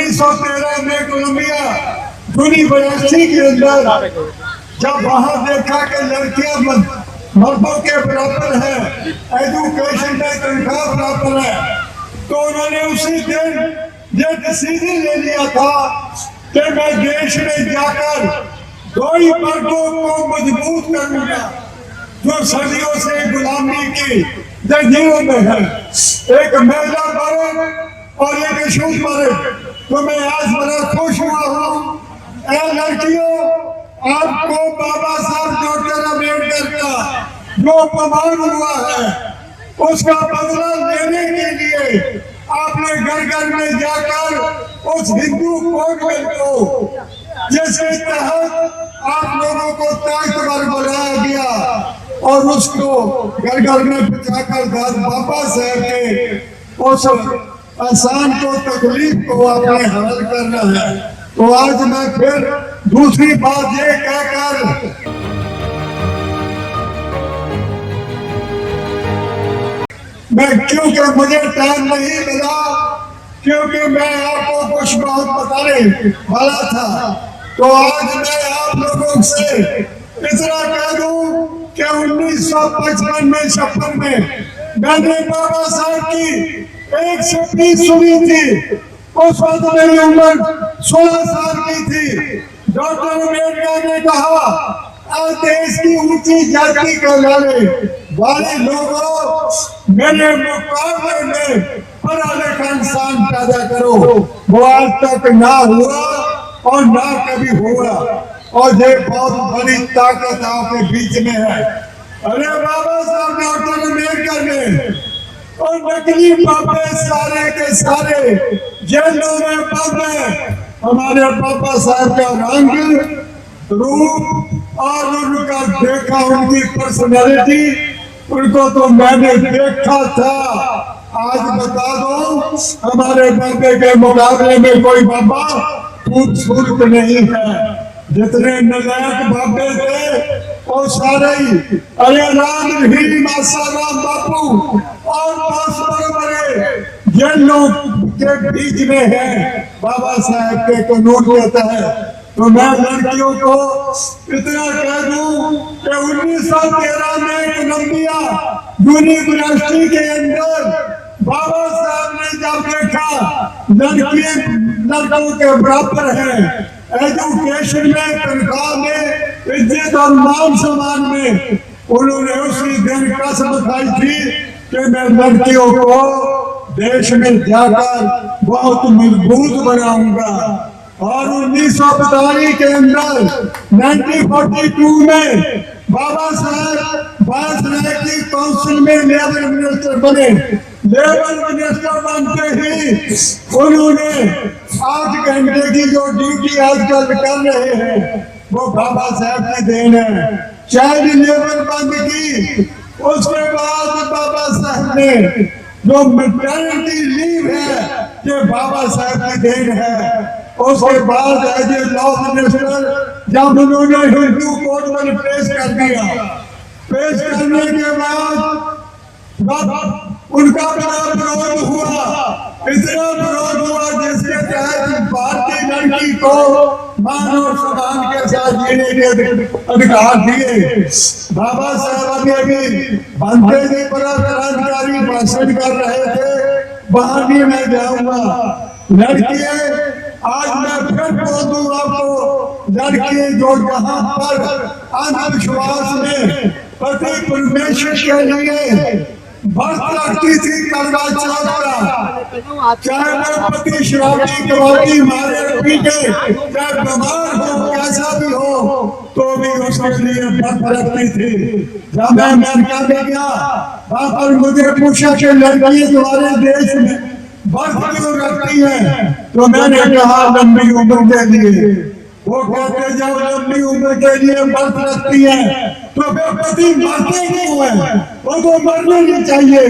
1913 में Colombia university के अंदर जब वहां देखा कि लड़कियां मर्दों के बराबर है, एजुकेशन में तनख्वाह बराबर है, तो उन्होंने उसी दिन ये डिसीजन ले लिया था कि मैं देश में जाकर दो ही वर्गों को मजबूत करूंगा जो सदियों से गुलामी की जंजीरों में है, एक महिला वर्ग और एक अछूत वर्ग। तो मैं आज बड़ा खुश हुआ हूँ लड़कियों, आपको बाबा साहब डॉक्टर अम्बेडकर का जो अपमान हुआ है उसका बदला लेने के लिए आपने घर घर में जाकर उस हिंदू कॉन्वेंट को, जिसके तहत आप लोगों को ताकतवर बनाया गया और उसको घर घर में पहुंचाकर बाबा साहब के उस आसान को तकलीफ को आपने हल करना है। तो आज मैं फिर दूसरी बात ये कहकर मैं, क्योंकि मुझे टाइम नहीं मिला, क्योंकि मैं आपको कुछ बहुत बताने वाला था, तो आज मैं आप लोगों से इतना कह दूं कि 1955 में 56 में मैंने बाबा साहब की एक स्पीच सुनी थी। उस वक्त मेरी उम्र 16 साल की थी। डॉक्टर अम्बेडकर ने कहा, आज देश की ऊंची जाति कहलाने वाले लोगों, मेरे मुकाबले में पढ़ा लिखा इंसान पैदा करो। वो आज तक ना हुआ और ना कभी हुआ, और ये बहुत बड़ी ताकत आपके बीच में है। अरे बाबा साहब डॉक्टर अम्बेडकर ने और नकली बाबे सारे के सारे जेलों में बंद है। हमारे बाबा साहब का रंग रूप और उनका देखा, उनकी पर्सनैलिटी, उनको तो मैंने देखा था। आज बता दो, हमारे बाबे के मुकाबले में कोई बाबा खूबसूरत नहीं है। जितने नलायक बाबे थे वो सारे ही, अरे राम रहीम आसाराम बापू और बड़े जेलों के बीच में है बाबा साहब के कानून के तहत। तो मैं लड़कियों को इतना कह दूं कि 1913 में कोलंबिया यूनिवर्सिटी के अंदर बाबा साहब ने जब देखा लड़कों के बराबर है, एजुकेशन में, तनख्वाह में, इज्जत और मान सम्मान में, उन्होंने उसी दिन कसम खाई थी कि मैं लड़कियों को देश में जाकर बहुत मजबूत बनाऊंगा। और 1942 के अंदर 1942 में बाबा साहब बासरा की काउंसिल में लेबर मिनिस्टर बने। लेबर मिनिस्टर बनते ही उन्होंने 8 घंटे की जो ड्यूटी आजकल कर रहे हैं वो बाबा साहब की देन है। चाइल्ड लेबर बंद की, उसके बाद बाबा साहब ने जो मैटरनिटी लीव है ये बाबा साहब की देन है। उसके बाद एज ए लॉ मिनिस्टर जब उन्होंने हिंदू कोर्ट में पेश कर दिया, पेश करने के बाद उनका बड़ा विरोध हुआ, इतना विरोध हुआ जिसके तहत भारतीय लड़की को मान और सम्मान के साथ जीने के अधिकार दिए। बाबा साहब अभी बनते जी बड़ा क्रांतिकारी भाषण कर रहे थे, वहां भी मैं जाऊंगा। लड़कियां, आज मैं फिर बोल दूं आपको, लड़की जो जहां पर अंधविश्वास में पति परमेश्वर के लिए व्रत रखती थी करवा चौथ का, चाहे वो पति शराबी कबाबी मारे पीटे, चाहे बीमार हो, कैसा भी हो, तो भी उसके लिए व्रत रखती थी। जब मैं अमेरिका में गया, वहां पर मुझे पूछा कि लड़की तुम्हारे देश में व्रत क्यों रखती है, तो मैंने कहा लंबी उम्र के लिए। वो कहते जब लंबी उम्र के लिए व्रत रखती है तो फिर पति मरते क्यों है, वो तो मरना नहीं चाहिए।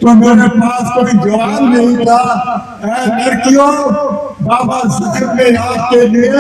तो मेरे पास कोई जवाब नहीं था। लड़कियों, बाबा साहब ने आपके लिए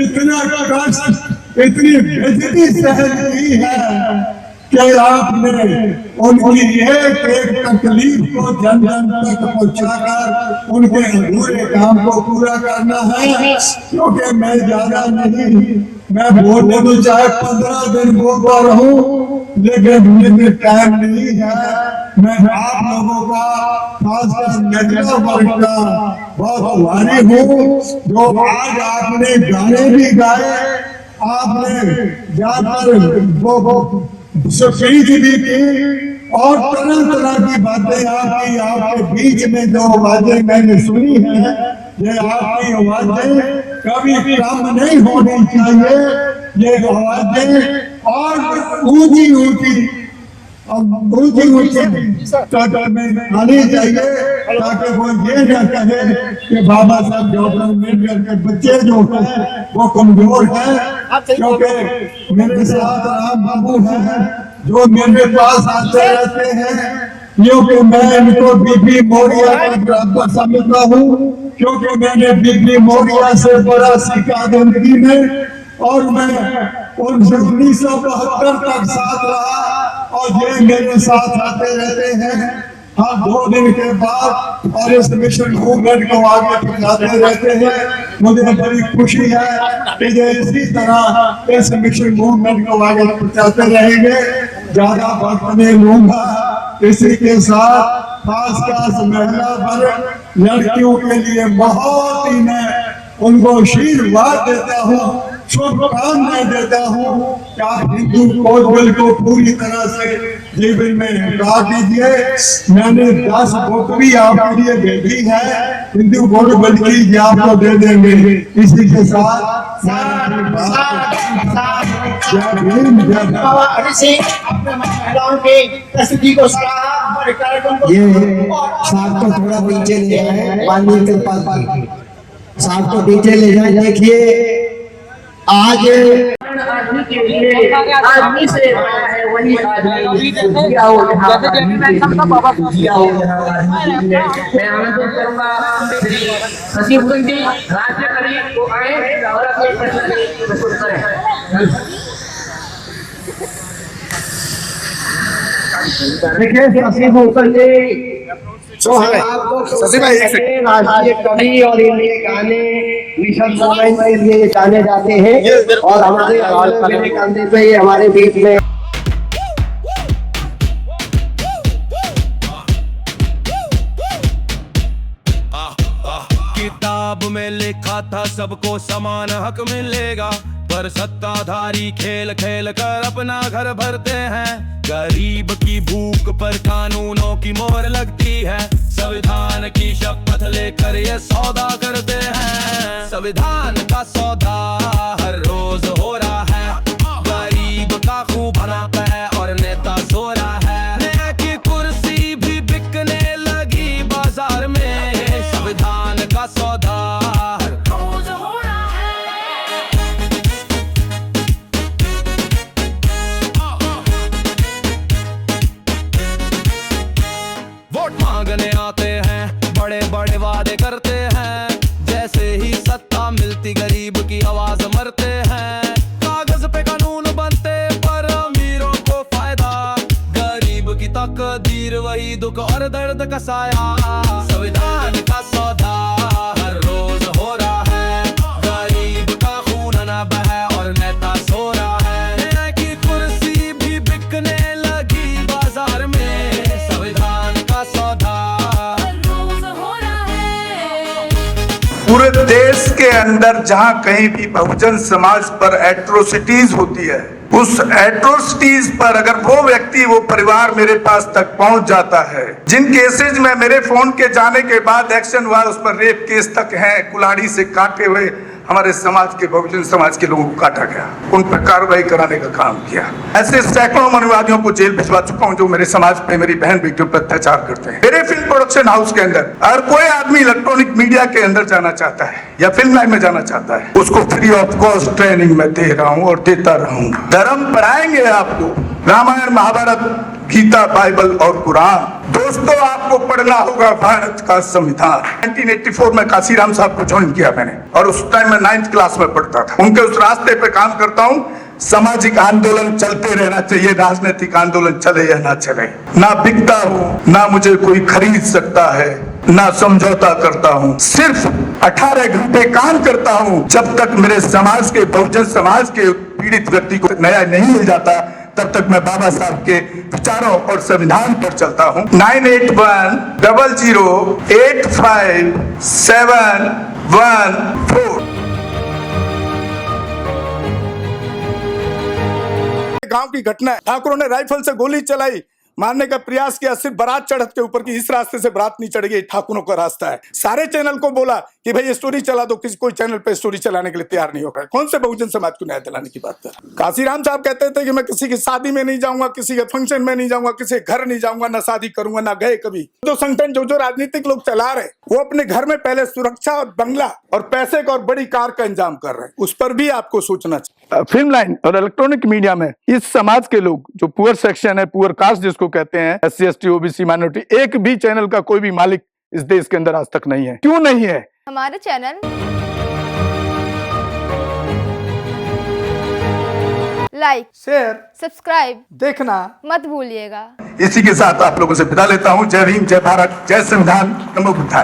इतना कष्ट, इतनी बेइज्जती सहन की है कि आपने उनकी एक एक तकलीफ को जन जन तक पहुंचाकर उनके अधूरे काम को पूरा करना है। क्योंकि मैं ज्यादा नहीं, मैं बोलने तो चाहे 15 दिन बोलता रहूं, लेकिन मुझे टाइम नहीं है। मैं आप लोगों का खासकर नेता वर्ग का बहुत आभारी हूँ, जो आज आपने गाने भी गाए, आपने जाकर वो स्पीच भी की और तरह तरह की बातें आपकी, आपके बीच में जो आवाजें मैंने सुनी है, ये आपकी आवाजें कभी कम नहीं होनी चाहिए। ये आवाजें और ऊंची ऊंची तक में आनी चाहिए, ताकि वो ये न कहे कि बाबा साहब डॉक्टर अम्बेडकर के बच्चे जो हैं वो कमजोर हैं। क्योंकि मेरे साथ राम बाबू हैं जो मेरे पास आते रहते हैं, क्योंकि मैं इनको बीबी मोरिया का बराबर समझता हूँ, क्योंकि मैंने बीबी मोरिया से बड़ा सीखा जिंदगी में, और मैं 1972 तक साथ रहा और ये मेरे साथ आते रहते हैं हर 2 दिन के बाद, और इस मिशन मूवमेंट को आगे बढ़ाते रहते हैं। मुझे बड़ी खुशी है कि ये इसी तरह इस मिशन मूवमेंट को आगे बढ़ाते रहेंगे। ज्यादा वक्त नहीं लूंगा, इसी के साथ खासकर महिला वर्ग लड़कियों के लिए बहुत ही मैं उनको आशीर्वाद देता हूँ, शुभकामनाएं देता हूँ कि आप हिंदू कोड बिल को पूरी तरह से जीवन में उतार दीजिए। मैंने 10 बुक भी आपके लिए भेजी है, हिंदू कोड बिल की आपको दे देंगे। इसी के साथ महिलाओं के प्रस्तुति को ये साहब को थोड़ा नीचे ले जाए, पानी के पास साहब को नीचे ले जाए। देखिए आज आदमी के लिए आदमी से बड़ा है वही आदमी। मैं आमंत्रित करूंगा श्री शशि भूषण जी राज्य करीब को आए और अपने प्रश्न प्रस्तुत करें। देखिए शशि भूषण जी तो है राष्ट्रीय कवि और इनके गाने मिशन मूवमेंट के लिए जाने जाते हैं, और हमारे कंधे पे ये हमारे बीच में किताब में लिखा था सबको समान हक मिलेगा, पर सत्ताधारी खेल खेल कर अपना घर भरते हैं। गरीब की भूख पर कानूनों की मोहर लगती है, संविधान की शपथ लेकर ये सौदा करते हैं। संविधान का सौदा हर रोज हो रहा है, गरीब का खून बना है और नेता सो रहा है। न्याय की कुर्सी भी बिकने लगी बाजार में, संविधान का सौदा हर रोज हो रहा है। वोट मांगने आते हैं, बड़े बड़े वादे करते हैं, जैसे ही सत्ता मिलती गरीब की आवाज मरते हैं। कागज पे कानून बनते पर अमीरों को फायदा, गरीब की तकदीर वही दुख और दर्द का साया। संविधान का सौदा हर रोज हो रहा है, गरीब का खून न बहे और नेता सो रहा है। न्याय की कुर्सी भी बिकने लगी बाजार में, संविधान का सौदा हर रोज हो रहा है। पूरे देश के अंदर जहां कहीं भी बहुजन समाज पर एट्रोसिटीज होती है, उस एट्रोसिटीज पर अगर वो व्यक्ति वो परिवार मेरे पास तक पहुंच जाता है, जिन केसेज में मेरे फोन के जाने के बाद एक्शन हुआ, उस पर रेप केस तक है, कुल्हाड़ी से काटे हुए हमारे समाज के बहुजन समाज के लोगों को काटा गया, उन पर कार्रवाई कराने का काम किया। ऐसे सैकड़ों मनुवादियों को जेल भिजवा चुका हूं जो मेरे समाज पे, मेरी बहन बेटियों पर अत्याचार करते हैं। मेरे फिल्म प्रोडक्शन हाउस के अंदर अगर कोई आदमी इलेक्ट्रॉनिक मीडिया के अंदर जाना चाहता है या फिल्म लाइन में जाना चाहता है, उसको फ्री ऑफ कॉस्ट ट्रेनिंग में दे रहा हूं और देता रहूंगा। धर्म पढ़ाएंगे आपको, रामायण महाभारत गीता बाइबल और कुरान। दोस्तों आपको पढ़ना होगा भारत का संविधान। 1984 में काशीराम साहब को ज्वाइन किया मैंने, और उस टाइम में 9th क्लास में पढ़ता था। उनके उस रास्ते पे काम करता हूँ। सामाजिक आंदोलन चलते रहना चाहिए, राजनीतिक आंदोलन चले या ना चले। ना बिकता हूँ, ना मुझे कोई खरीद सकता है, ना समझौता करता हूँ। सिर्फ 18 घंटे काम करता हूँ। जब तक मेरे समाज के, बहुजन समाज के पीड़ित व्यक्ति को न्याय नहीं मिल जाता, तब तक मैं बाबा साहब के विचारों और संविधान पर चलता हूँ। 9810085714। गांव की घटना है, ठाकुरों ने राइफल से गोली चलाई, मारने का प्रयास किया, सिर्फ बारात चढ़त के ऊपर की, इस रास्ते से बारात नहीं चढ़ गई, ठाकुरों का रास्ता है। सारे चैनल को बोला कि भाई स्टोरी चला दो, किसी कोई चैनल पे स्टोरी चलाने के लिए तैयार नहीं होगा। कौन से बहुजन समाज को न्याय दिलाने की बात कर? काशीराम साहब कहते थे कि मैं किसी की शादी में नहीं जाऊंगा, किसी के फंक्शन में नहीं जाऊंगा, किसी के घर नहीं जाऊंगा, ना शादी करूंगा, ना गए कभी। जो संगठन, जो राजनीतिक लोग चला रहे, वो अपने घर में पहले सुरक्षा और बंगला और पैसे का और बड़ी कार का इंतजाम कर रहे हैं। उस पर भी आपको सोचना चाहिए। फिल्म लाइन और इलेक्ट्रॉनिक मीडिया में इस समाज के लोग, जो पुअर सेक्शन है, पुअर कास्ट जिसको कहते हैं, SC ST OBC माइनॉरिटी, एक भी चैनल का कोई भी मालिक इस देश के अंदर आज तक नहीं है। क्यों नहीं है? हमारे चैनल लाइक, शेयर, सब्सक्राइब देखना मत भूलिएगा। इसी के साथ आप लोगों से विदा लेता हूँ। जय भीम, जय भारत, जय संविधान, नमो बुद्धाय।